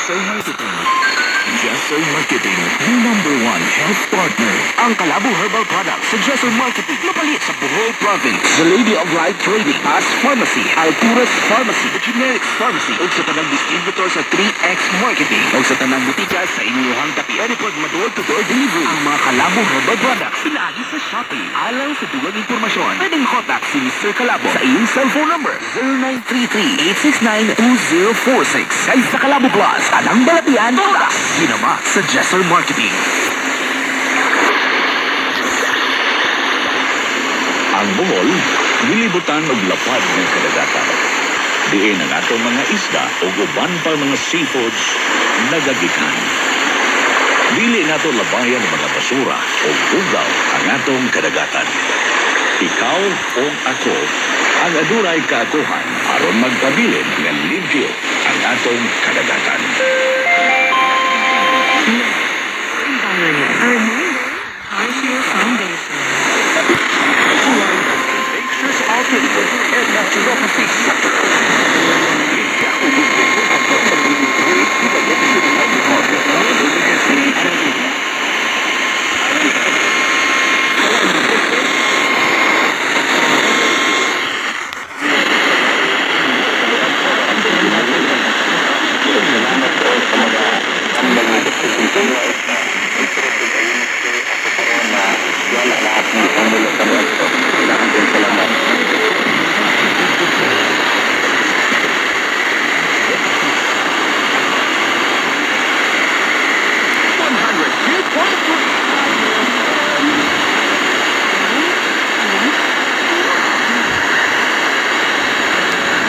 Jesser Marketing. Jesser Marketing, the #1 health partner. Ang Calabo Herbal Products sa Jesser Marketing. Mapalit sa Bohol Province. The Lady of Light Trading. As Pharmacy. Alturas Pharmacy. The Generics Pharmacy. O sa tanang distributor sa 3X Marketing. O sa tanang butika sa inyuhang dapit. Pwede po door-to-door delivery. Ang mga Calabo Herbal Products. Pinagi sa Shopee. Alang sa duwag impormasyon. Pwedeng contact si Mr. Calabo sa iyong cellphone number 0933-869-2046. Kay sa Calabo Plus. Anang balatian. Ginama sa Jesser Marketing. Ang Bohol, nilibutan og lapad ng kadagatan. Diin ang atong mga isda o uban pa mga seafoods nagagikan. Dili nato labayan ang mga basura o ugaw ang atong kadagatan. Ikaw o ako ang aduray kaakuhan aron magpabilin ng limpyo ang atong kadagatan.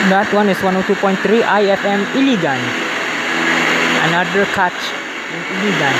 That one is 102.3 IFM Iligan. Another catch in Iligan.